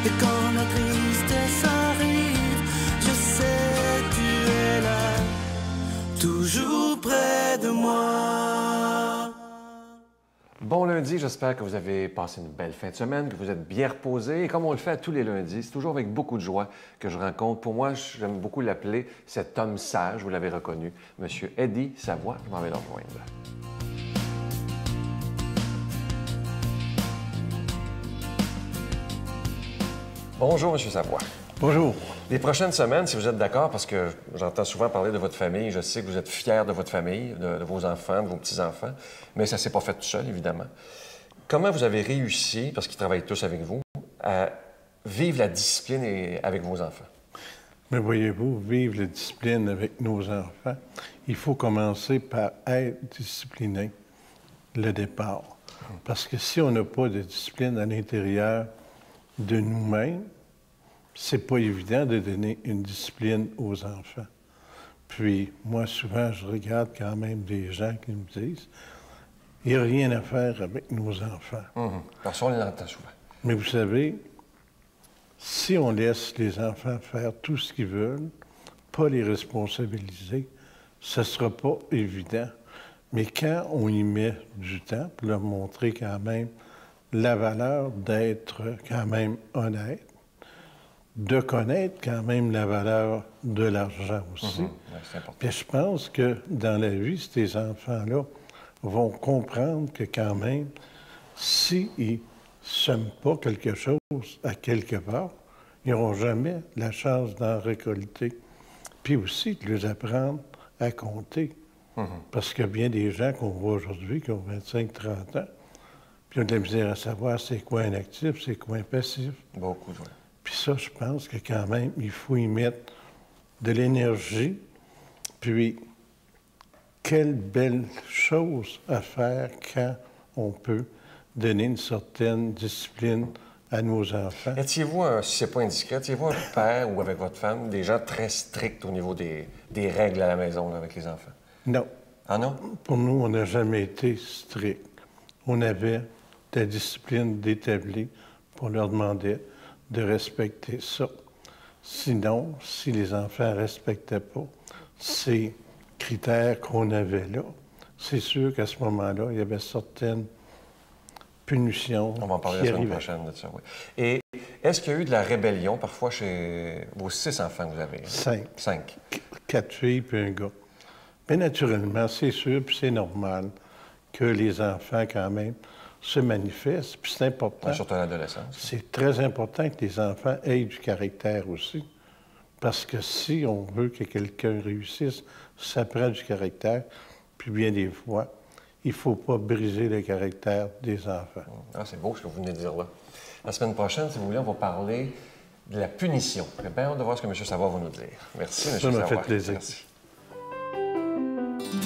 Et quand la tristesse arrive, je sais tu es là, toujours près de moi. Bon lundi, j'espère que vous avez passé une belle fin de semaine, que vous êtes bien reposés. Et comme on le fait à tous les lundis, c'est toujours avec beaucoup de joie que je rencontre. Pour moi, j'aime beaucoup l'appeler cet homme sage, vous l'avez reconnu, M. Eddie Savoie. Je m'en vais le rejoindre. Bonjour, M. Savoie. Bonjour. Les prochaines semaines, si vous êtes d'accord, parce que j'entends souvent parler de votre famille, je sais que vous êtes fier de votre famille, de vos enfants, de vos petits-enfants, mais ça ne s'est pas fait tout seul, évidemment. Comment vous avez réussi, parce qu'ils travaillent tous avec vous, à vivre la discipline avec vos enfants? Mais voyez-vous, vivre la discipline avec nos enfants, il faut commencer par être discipliné, le départ. Parce que si on n'a pas de discipline à l'intérieur de nous-mêmes, c'est pas évident de donner une discipline aux enfants. Puis, moi, souvent, je regarde quand même des gens qui me disent « Il n'y a rien à faire avec nos enfants. Parce qu'on l'entend souvent. Mais vous savez, si on laisse les enfants faire tout ce qu'ils veulent, pas les responsabiliser, ce ne sera pas évident. Mais quand on y met du temps pour leur montrer quand même la valeur d'être quand même honnête, de connaître quand même la valeur de l'argent aussi. Ouais, c'est important. Puis je pense que dans la vie, ces enfants-là vont comprendre que quand même, s'ils ne sèment pas quelque chose à quelque part, ils n'auront jamais la chance d'en récolter. Puis aussi de les apprendre à compter. Parce qu'il y a bien des gens qu'on voit aujourd'hui qui ont 25-30 ans, puis ils ont de la misère à savoir c'est quoi un actif, c'est quoi un passif. Beaucoup, oui. Puis ça, je pense que quand même, il faut y mettre de l'énergie. Puis, quelle belle chose à faire quand on peut donner une certaine discipline à nos enfants. Étiez-vous, si c'est pas indiscret, étiez-vous un père ou avec votre femme, des gens très stricts au niveau des règles à la maison là, avec les enfants? Non. Ah non? Pour nous, on n'a jamais été strict. On avait de la discipline d'établir, pour leur demander de respecter ça. Sinon, si les enfants ne respectaient pas ces critères qu'on avait là, c'est sûr qu'à ce moment-là, il y avait certaines punitions. On va en parler la semaine prochaine de ça, oui. Et est-ce qu'il y a eu de la rébellion parfois chez vos 6 enfants que vous avez? 5. 5. 4 filles puis un gars. Mais naturellement, c'est sûr, puis c'est normal que les enfants, quand même, se manifestent, puis c'est important. Surtout à l'adolescence. C'est très important que les enfants aient du caractère aussi. Parce que si on veut que quelqu'un réussisse, ça prend du caractère. Puis bien des fois, il ne faut pas briser le caractère des enfants. Ah, c'est beau ce que vous venez de dire là. La semaine prochaine, si vous voulez, on va parler de la punition. J'ai bien hâte de voir ce que M. Savoie va nous dire. Merci, M. Savoie. Ça m'a fait plaisir. Merci.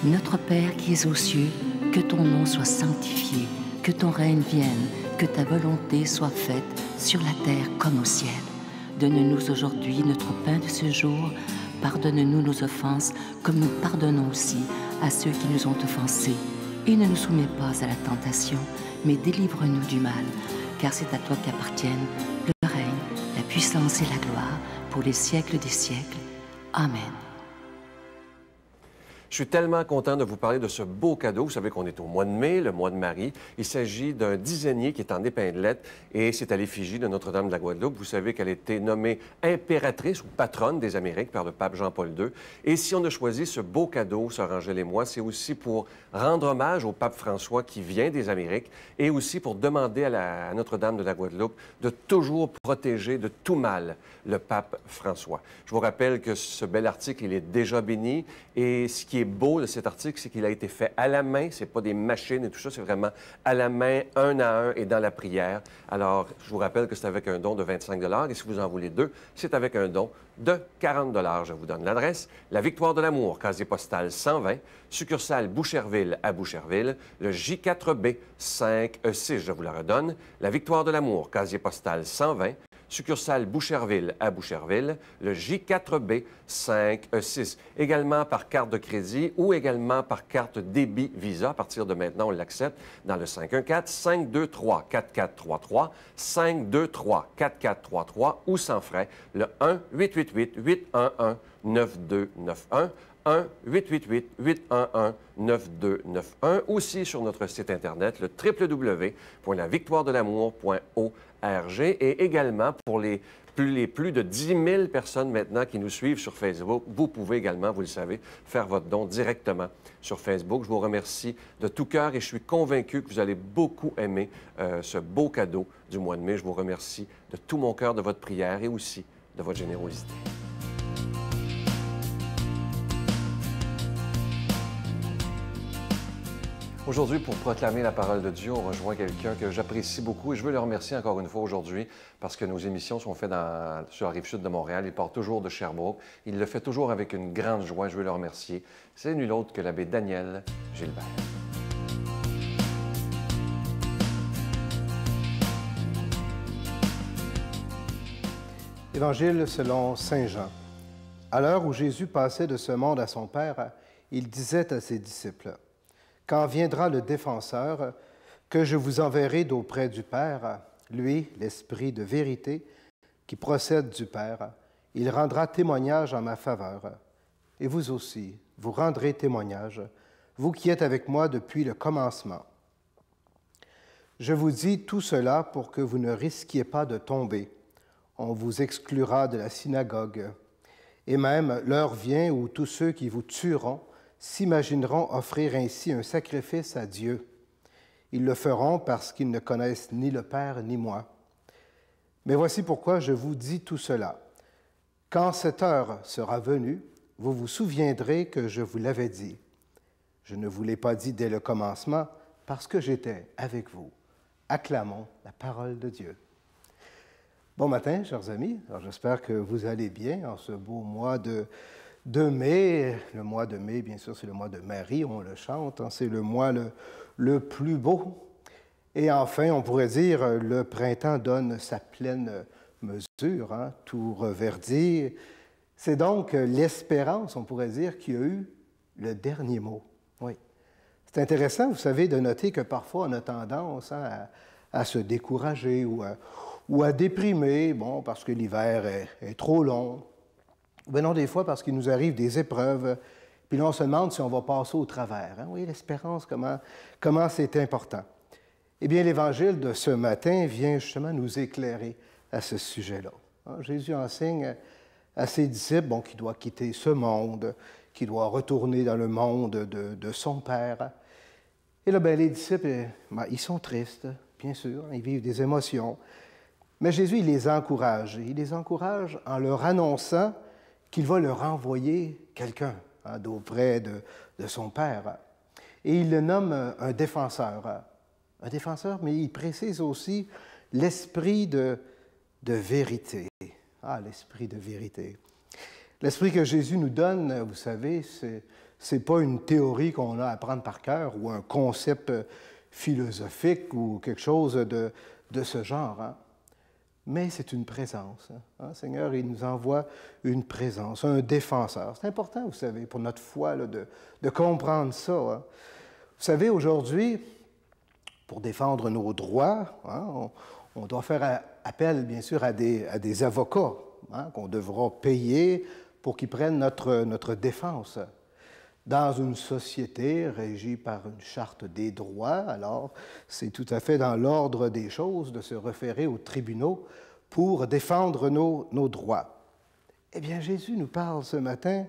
Notre Père qui es aux cieux, que ton nom soit sanctifié, que ton règne vienne, que ta volonté soit faite sur la terre comme au ciel. Donne-nous aujourd'hui notre pain de ce jour. Pardonne-nous nos offenses, comme nous pardonnons aussi à ceux qui nous ont offensés. Et ne nous soumets pas à la tentation, mais délivre-nous du mal, car c'est à toi qu'appartiennent le règne, la puissance et la gloire, pour les siècles des siècles. Amen. Je suis tellement content de vous parler de ce beau cadeau. Vous savez qu'on est au mois de mai, le mois de Marie. Il s'agit d'un dizainier qui est en épinglette et c'est à l'effigie de Notre-Dame de la Guadeloupe. Vous savez qu'elle a été nommée impératrice ou patronne des Amériques par le pape Jean-Paul II. Et si on a choisi ce beau cadeau, Sœur Angèle et moi, c'est aussi pour rendre hommage au pape François qui vient des Amériques et aussi pour demander à Notre-Dame de la Guadeloupe de toujours protéger de tout mal le pape François. Je vous rappelle que ce bel article, il est déjà béni et ce qui est beau de cet article, c'est qu'il a été fait à la main. C'est pas des machines et tout ça, c'est vraiment à la main, un à un et dans la prière. Alors, je vous rappelle que c'est avec un don de 25 $ et si vous en voulez 2, c'est avec un don de 40 $. Je vous donne l'adresse. La Victoire de l'Amour, casier postal 120, succursale Boucherville à Boucherville, le J4B 5E6, je vous la redonne. La Victoire de l'Amour, casier postal 120, succursale Boucherville à Boucherville, le J4B 5E6. Également par carte de crédit ou également par carte débit Visa. À partir de maintenant, on l'accepte dans le 514-523-4433, 523-4433 ou sans frais, le 1-888-811-9291. 1-888-811-9291, aussi sur notre site Internet, le www.lavictoiredelamour.org et également pour les plus de 10 000 personnes maintenant qui nous suivent sur Facebook, vous pouvez également, vous le savez, faire votre don directement sur Facebook. Je vous remercie de tout cœur et je suis convaincu que vous allez beaucoup aimer ce beau cadeau du mois de mai. Je vous remercie de tout mon cœur de votre prière et aussi de votre générosité. Aujourd'hui, pour proclamer la parole de Dieu, on rejoint quelqu'un que j'apprécie beaucoup et je veux le remercier encore une fois aujourd'hui parce que nos émissions sont faites sur la Rive-Sud de Montréal. Il part toujours de Sherbrooke. Il le fait toujours avec une grande joie. Je veux le remercier. C'est nul autre que l'abbé Daniel Gilbert. Évangile selon saint Jean. À l'heure où Jésus passait de ce monde à son Père, il disait à ses disciples: quand viendra le Défenseur, que je vous enverrai d'auprès du Père, lui, l'Esprit de vérité, qui procède du Père, il rendra témoignage en ma faveur. Et vous aussi, vous rendrez témoignage, vous qui êtes avec moi depuis le commencement. Je vous dis tout cela pour que vous ne risquiez pas de tomber. On vous exclura de la synagogue. Et même l'heure vient où tous ceux qui vous tueront s'imagineront offrir ainsi un sacrifice à Dieu. Ils le feront parce qu'ils ne connaissent ni le Père ni moi. Mais voici pourquoi je vous dis tout cela. Quand cette heure sera venue, vous vous souviendrez que je vous l'avais dit. Je ne vous l'ai pas dit dès le commencement parce que j'étais avec vous. Acclamons la parole de Dieu. Bon matin, chers amis. Alors, j'espère que vous allez bien en ce beau mois de mai. Le mois de mai, bien sûr, c'est le mois de Marie, on le chante, hein, c'est le mois le plus beau. Et enfin, on pourrait dire, le printemps donne sa pleine mesure, hein, tout reverdit. C'est donc l'espérance, on pourrait dire, qui a eu le dernier mot. Oui. C'est intéressant, vous savez, de noter que parfois on a tendance à se décourager ou à déprimer, bon, parce que l'hiver est trop long. Ben non, des fois, parce qu'il nous arrive des épreuves, puis là, on se demande si on va passer au travers. Hein? Oui, l'espérance, comment c'est important. Eh bien, l'Évangile de ce matin vient justement nous éclairer à ce sujet-là. Hein? Jésus enseigne à ses disciples qu'il doit quitter ce monde, qu'il doit retourner dans le monde de son Père. Et là, les disciples, ils sont tristes, bien sûr, ils vivent des émotions. Mais Jésus, il les encourage. Il les encourage en leur annonçant qu'il va leur envoyer quelqu'un d'auprès de son Père. Et il le nomme un défenseur. Un défenseur, mais il précise aussi l'esprit de vérité. Ah, l'esprit de vérité. L'esprit que Jésus nous donne, vous savez, c'est pas une théorie qu'on a à apprendre par cœur ou un concept philosophique ou quelque chose de ce genre. Hein. Mais c'est une présence. Hein? Seigneur, il nous envoie une présence, un défenseur. C'est important, vous savez, pour notre foi, là, de comprendre ça. Hein? Vous savez, aujourd'hui, pour défendre nos droits, hein, on doit faire appel, bien sûr, à des avocats hein, qu'on devra payer pour qu'ils prennent notre défense. Dans une société régie par une charte des droits, alors c'est tout à fait dans l'ordre des choses de se référer aux tribunaux pour défendre nos droits. Eh bien, Jésus nous parle ce matin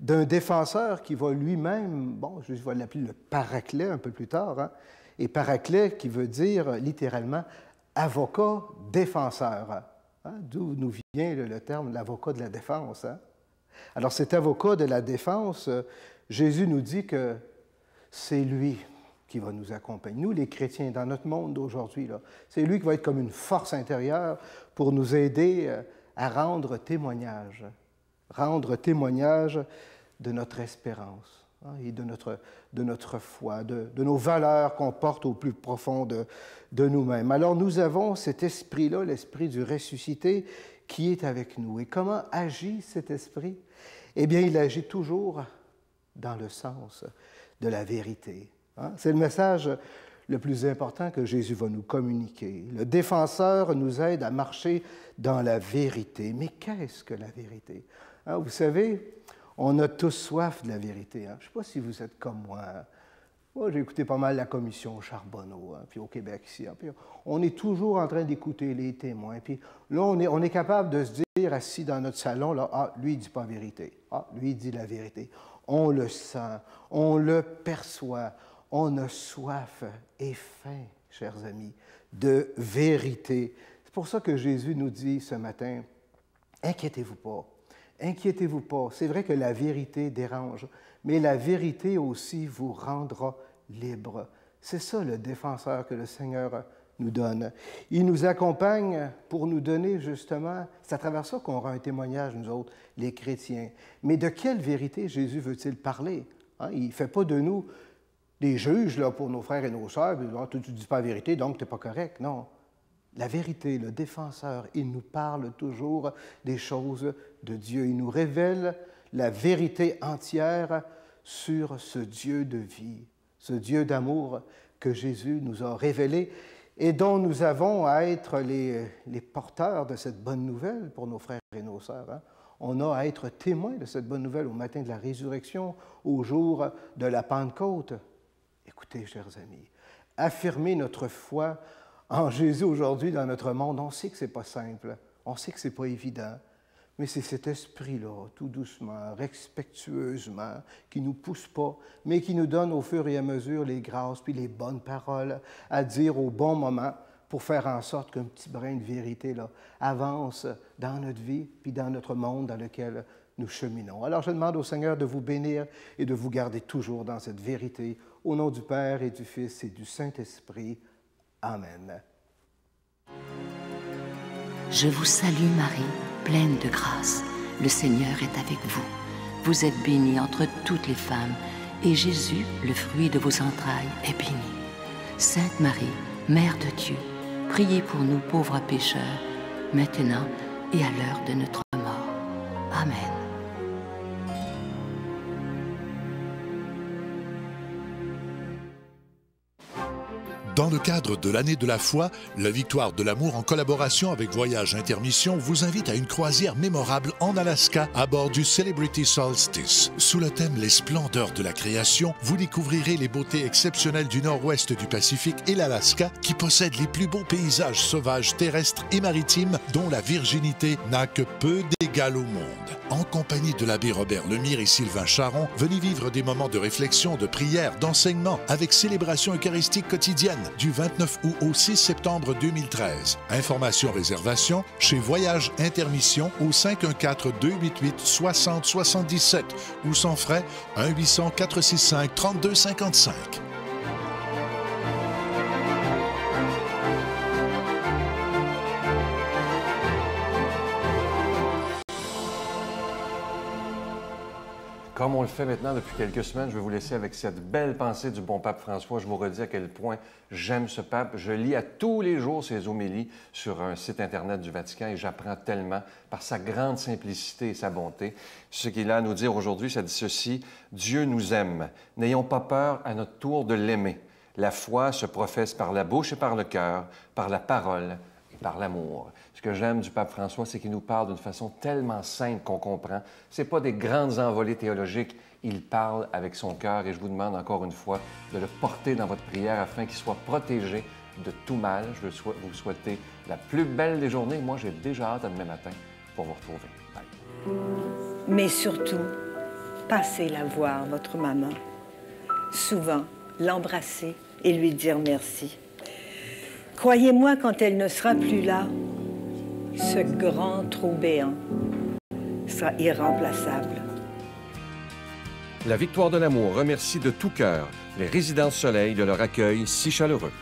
d'un défenseur qui va lui-même, Jésus va l'appeler le Paraclet un peu plus tard, hein, et Paraclet qui veut dire littéralement avocat défenseur, hein, d'où nous vient le terme l'avocat de la défense. Hein. Alors cet avocat de la défense, Jésus nous dit que c'est lui qui va nous accompagner. Nous, les chrétiens, dans notre monde d'aujourd'hui, c'est lui qui va être comme une force intérieure pour nous aider à rendre témoignage de notre espérance. et de notre foi, de nos valeurs qu'on porte au plus profond de nous-mêmes. Alors nous avons cet esprit-là, l'esprit du ressuscité, qui est avec nous. Et comment agit cet esprit? Eh bien, il agit toujours dans le sens de la vérité. C'est le message le plus important que Jésus va nous communiquer. Le défenseur nous aide à marcher dans la vérité. Mais qu'est-ce que la vérité? Vous savez, on a tous soif de la vérité. Je ne sais pas si vous êtes comme moi. Moi, j'ai écouté pas mal la commission Charbonneau, puis au Québec ici. Puis on est toujours en train d'écouter les témoins. Puis là, on est capable de se dire, assis dans notre salon, là, ah, lui, il ne dit pas la vérité. Ah, lui, il dit la vérité. On le sent, on le perçoit. On a soif et faim, chers amis, de vérité. C'est pour ça que Jésus nous dit ce matin, inquiétez-vous pas. Inquiétez-vous pas. C'est vrai que la vérité dérange, mais la vérité aussi vous rendra libre. C'est ça le défenseur que le Seigneur nous donne. Il nous accompagne pour nous donner justement, c'est à travers ça qu'on rend un témoignage, nous autres, les chrétiens. Mais de quelle vérité Jésus veut-il parler? Il ne fait pas de nous des juges là, pour nos frères et nos sœurs. Tu ne dis pas la vérité, donc tu n'es pas correct. Non. La vérité, le défenseur, il nous parle toujours des choses de Dieu. Il nous révèle la vérité entière sur ce Dieu de vie, ce Dieu d'amour que Jésus nous a révélé et dont nous avons à être les porteurs de cette bonne nouvelle pour nos frères et nos sœurs. On a à être témoins de cette bonne nouvelle au matin de la résurrection, au jour de la Pentecôte. Écoutez, chers amis, affirmer notre foi en Jésus aujourd'hui dans notre monde, on sait que ce n'est pas simple, on sait que ce n'est pas évident, mais c'est cet esprit-là, tout doucement, respectueusement, qui ne nous pousse pas, mais qui nous donne au fur et à mesure les grâces puis les bonnes paroles à dire au bon moment pour faire en sorte qu'un petit brin de vérité là, avance dans notre vie puis dans notre monde dans lequel nous cheminons. Alors je demande au Seigneur de vous bénir et de vous garder toujours dans cette vérité, au nom du Père et du Fils et du Saint-Esprit. Amen. Je vous salue Marie, pleine de grâce. Le Seigneur est avec vous. Vous êtes bénie entre toutes les femmes, et Jésus, le fruit de vos entrailles, est béni. Sainte Marie, Mère de Dieu, priez pour nous pauvres pécheurs, maintenant et à l'heure de notre mort. Amen. Dans le cadre de l'année de la foi, la Victoire de l'amour, en collaboration avec Voyage Intermission, vous invite à une croisière mémorable en Alaska à bord du Celebrity Solstice. Sous le thème « Les splendeurs de la création », vous découvrirez les beautés exceptionnelles du nord-ouest du Pacifique et l'Alaska, qui possèdent les plus beaux paysages sauvages, terrestres et maritimes, dont la virginité n'a que peu d'égal au monde. En compagnie de l'abbé Robert Lemire et Sylvain Charon, venez vivre des moments de réflexion, de prière, d'enseignement, avec célébration eucharistique quotidienne du 29 août au 6 septembre 2013. Informations, réservations chez Voyage Intermission au 514-288-6077 ou sans frais 1-800-465-3255. Comme on le fait maintenant depuis quelques semaines, je vais vous laisser avec cette belle pensée du bon pape François. Je vous redis à quel point j'aime ce pape. Je lis à tous les jours ses homélies sur un site Internet du Vatican et j'apprends tellement par sa grande simplicité et sa bonté. Ce qu'il a à nous dire aujourd'hui, ça dit ceci: Dieu nous aime. N'ayons pas peur à notre tour de l'aimer. La foi se professe par la bouche et par le cœur, par la parole et par l'amour. Ce que j'aime du pape François, c'est qu'il nous parle d'une façon tellement simple qu'on comprend. Ce n'est pas des grandes envolées théologiques. Il parle avec son cœur et je vous demande encore une fois de le porter dans votre prière afin qu'il soit protégé de tout mal. Je veux vous souhaiter la plus belle des journées. Moi, j'ai déjà hâte à demain matin pour vous retrouver. Bye. Mais surtout, passez la voir, votre maman. Souvent, l'embrasser et lui dire merci. Croyez-moi, quand elle ne sera plus là, ce grand trou béant sera irremplaçable. La Victoire de l'amour remercie de tout cœur les Résidences Soleil de leur accueil si chaleureux.